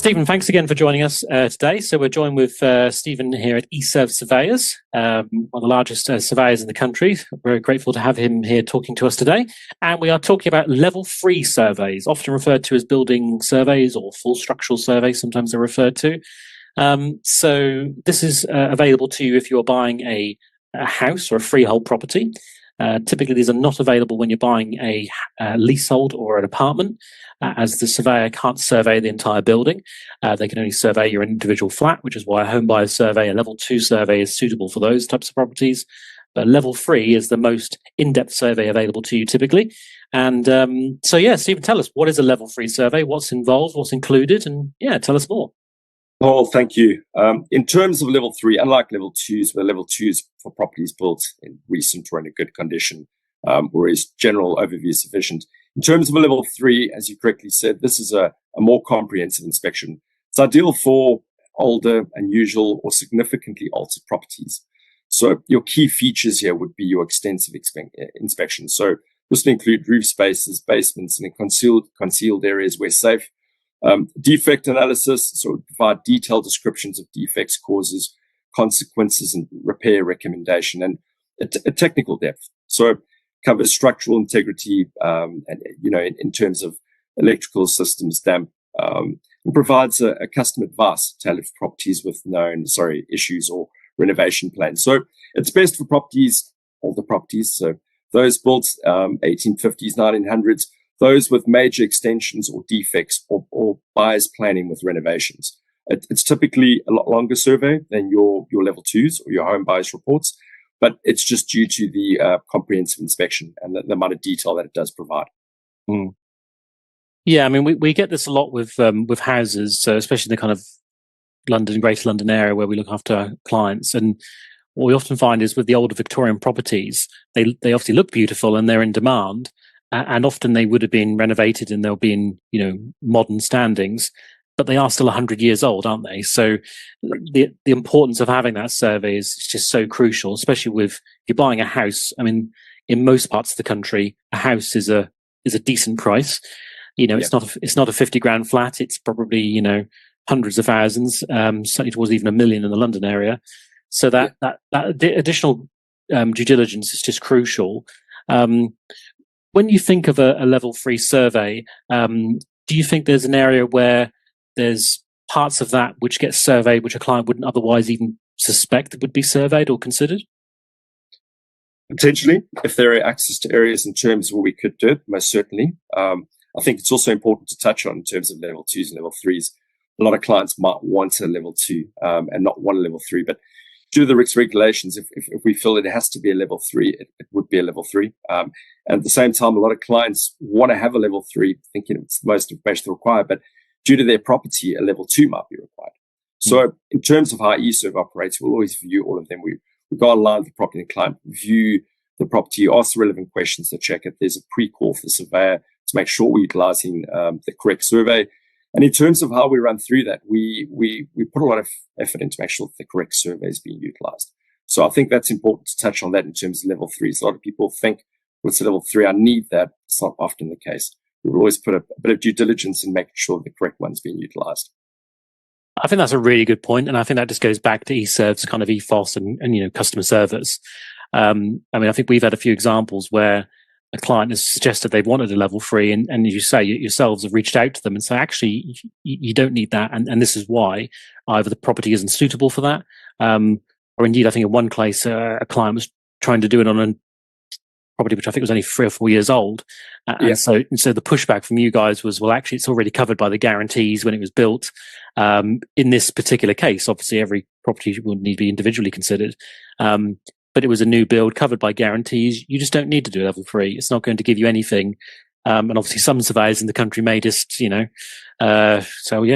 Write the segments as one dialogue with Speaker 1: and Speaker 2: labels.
Speaker 1: Stephen, thanks again for joining us today. So we're joined with Stephen here at eServe Surveyors, one of the largest surveyors in the country. We're grateful to have him here talking to us today. And we are talking about level 3 surveys, often referred to as building surveys or full structural surveys, sometimes they're referred to. So this is available to you if you're buying a house or a freehold property. Typically, these are not available when you're buying a leasehold or an apartment, as the surveyor can't survey the entire building. They can only survey your individual flat, which is why a home buyer survey, a level 2 survey, is suitable for those types of properties. But level 3 is the most in-depth survey available to you typically. And so, yeah, Stephen, tell us, what is a level 3 survey? What's involved? What's included? And yeah, tell us more.
Speaker 2: Paul, thank you. In terms of level 3, unlike level 2s, where level 2 is for properties built in recent or in a good condition, whereas general overview is sufficient. In terms of a level 3, as you correctly said, this is a more comprehensive inspection. It's ideal for older, unusual, or significantly altered properties. So your key features here would be your extensive inspection. So this will include roof spaces, basements, and concealed areas where safe. Defect analysis, so provide detailed descriptions of defects, causes, consequences, and repair recommendation, and a technical depth. So covers structural integrity, and in terms of electrical systems, damp, and provides a custom advice tailored for properties with known issues or renovation plans. So it's best for properties, older properties, so those built 1850s, 1900s. Those with major extensions or defects or buyers planning with renovations. It's typically a lot longer survey than your level 2s or your home buyers reports, but it's just due to the comprehensive inspection and the amount of detail that it does provide.
Speaker 1: Mm. Yeah, I mean, we get this a lot with houses, so especially in the kind of Greater London area where we look after our clients. And what we often find is with the older Victorian properties, they obviously look beautiful and they're in demand. And often they would have been renovated and they'll be in, modern standings, but they are still 100 years old, aren't they? So the importance of having that survey is just so crucial, especially with if you're buying a house. I mean, in most parts of the country, a house is a decent price. It's not a 50 grand flat. It's probably, hundreds of thousands, certainly towards even $1 million in the London area. So that additional due diligence is just crucial. When you think of a level 3 survey, do you think there's an area where there's parts of that which get surveyed, which a client wouldn't otherwise even suspect that would be surveyed or considered?
Speaker 2: Potentially, if there are access to areas in terms where we could do it, most certainly. I think it's also important to touch on in terms of level 2s and level 3s. A lot of clients might want a level 2 and not want a level 3, but due to the RICS regulations, if we feel it has to be a level 3, it would be a level 3. And at the same time, a lot of clients want to have a level 3, thinking it's the most information they require, but due to their property, a level 2 might be required. So in terms of how eServe operates, we'll always view all of them. We go online with the property and client, view the property, ask the relevant questions to check if there's a pre-call for the surveyor to make sure we're utilizing the correct survey. And in terms of how we run through that, we put a lot of effort in to make sure that the correct survey is being utilized. So I think that's important to touch on that in terms of level 3s. A lot of people think, what's a level 3? I need that. It's not often the case. We always put a bit of due diligence in making sure the correct one's being utilized.
Speaker 1: I think that's a really good point, and I think that just goes back to eServe's kind of ethos and customer service. I mean, I think we've had a few examples where a client has suggested they've wanted a level 3, and as you say, yourselves have reached out to them and say, actually, you don't need that, and this is why. Either the property isn't suitable for that, or indeed, I think in one case, a client was trying to do it on a property which I think was only 3 or 4 years old, and so the pushback from you guys was, well, actually, it's already covered by the guarantees when it was built. In this particular case, obviously, every property would need to be individually considered. But it was a new build covered by guarantees. You just don't need to do level 3. It's not going to give you anything. And obviously some surveyors in the country may just, so yeah,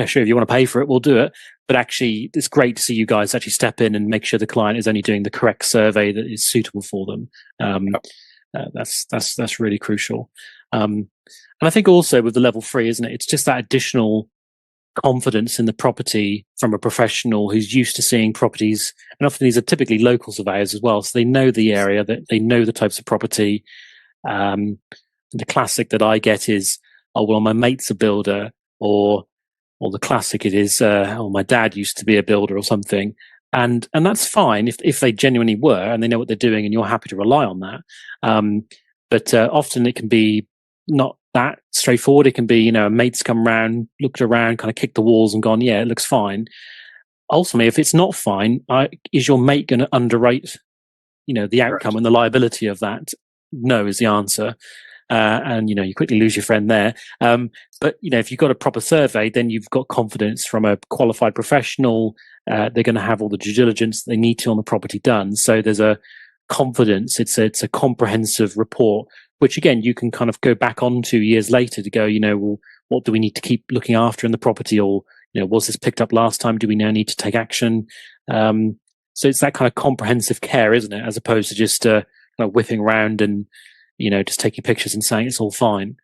Speaker 1: sure, if you want to pay for it, we'll do it. But actually, it's great to see you guys actually step in and make sure the client is only doing the correct survey that is suitable for them. That's really crucial. And I think also with the level 3, isn't it? It's just that additional confidence in the property from a professional who's used to seeing properties, and often these are typically local surveyors as well, so they know the area, that they know the types of property. The classic that I get is, oh well, my mate's a builder, or or the classic it is, oh, my dad used to be a builder or something. And that's fine if they genuinely were and they know what they're doing and you're happy to rely on that. But often it can be not that straightforward. It can be, a mate's come round, looked around, kind of kicked the walls and gone, yeah, it looks fine. Ultimately, if it's not fine, is your mate going to underrate, the outcome and the liability of that? No is the answer. And you quickly lose your friend there. But if you've got a proper survey, then you've got confidence from a qualified professional. They're going to have all the due diligence they need to on the property done. So there's a confidence. It's a comprehensive report, which again you can kind of go back on to years later to go, well, what do we need to keep looking after in the property, or was this picked up last time? Do we now need to take action? So it's that kind of comprehensive care, isn't it, as opposed to just kind of whipping around and just taking pictures and saying it's all fine.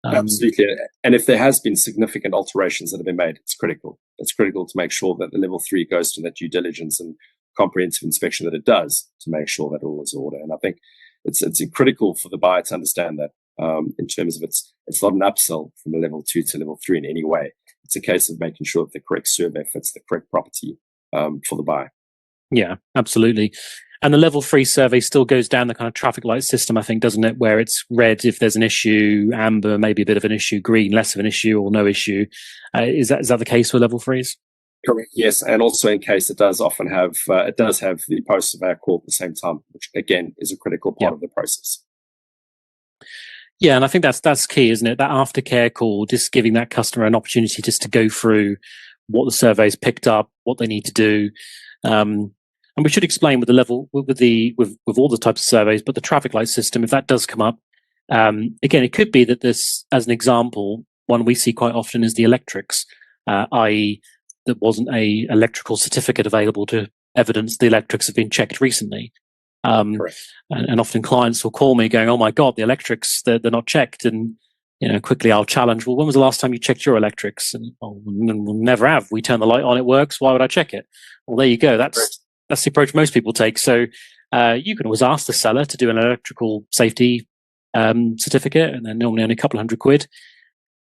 Speaker 2: Absolutely. And if there has been significant alterations that have been made, it's critical. It's critical to make sure that the level 3 goes to that due diligence and comprehensive inspection that it does to make sure that all is in order. And I think it's critical for the buyer to understand that in terms of it's not an upsell from a level 2 to level 3 in any way. It's a case of making sure that the correct survey fits the correct property for the buyer.
Speaker 1: Yeah, absolutely. And the level 3 survey still goes down the kind of traffic light system, I think, doesn't it? Where it's red if there's an issue, amber maybe a bit of an issue, green less of an issue, or no issue. Is that the case for level 3s?
Speaker 2: Correct. Yes, and also in case it does often have the post surveyor call at the same time, which again is a critical part of the process.
Speaker 1: Yeah, and I think that's key, isn't it? That aftercare call, just giving that customer an opportunity just to go through what the survey's picked up, what they need to do. And we should explain with the level, with all the types of surveys, but the traffic light system, if that does come up, again, it could be that this, as an example, one we see quite often is the electrics, i.e. there wasn't a electrical certificate available to evidence the electrics have been checked recently. And often clients will call me going, oh my God, the electrics, they're not checked. And, quickly I'll challenge, well, when was the last time you checked your electrics? And we'll never have. We turn the light on, it works. Why would I check it? Well, there you go. That's the approach most people take. So you can always ask the seller to do an electrical safety certificate, and they're normally only a couple £100.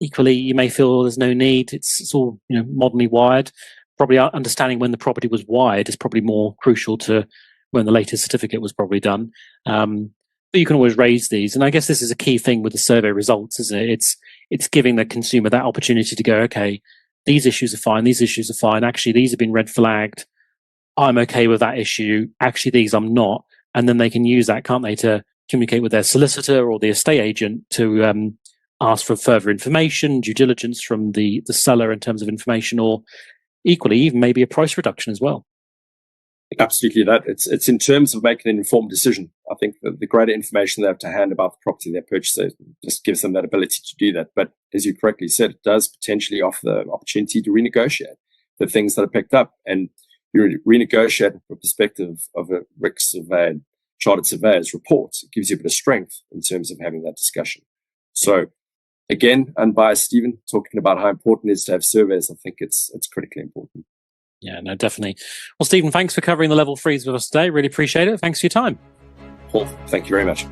Speaker 1: Equally, you may feel there's no need. It's all modernly wired. Probably understanding when the property was wired is probably more crucial to when the latest certificate was probably done. But you can always raise these, and I guess this is a key thing with the survey results, isn't it? It's giving the consumer that opportunity to go, okay, these issues are fine. These issues are fine. Actually, these have been red flagged. I'm okay with that issue. Actually, these I'm not. And then they can use that, can't they, to communicate with their solicitor or the estate agent to ask for further information, due diligence from the seller in terms of information, or equally, even maybe a price reduction as well.
Speaker 2: Absolutely, that it's in terms of making an informed decision. I think that the greater information they have to hand about the property they're purchasing just gives them that ability to do that. But as you correctly said, it does potentially offer the opportunity to renegotiate the things that are picked up, and you renegotiate from the perspective of a RIC surveyor, chartered surveyor's report. It gives you a bit of strength in terms of having that discussion. So again, unbiased Stephen, talking about how important it is to have surveys, I think it's critically important.
Speaker 1: Yeah, no, definitely. Well, Stephen, thanks for covering the level 3s with us today. Really appreciate it. Thanks for your time.
Speaker 2: Paul, thank you very much.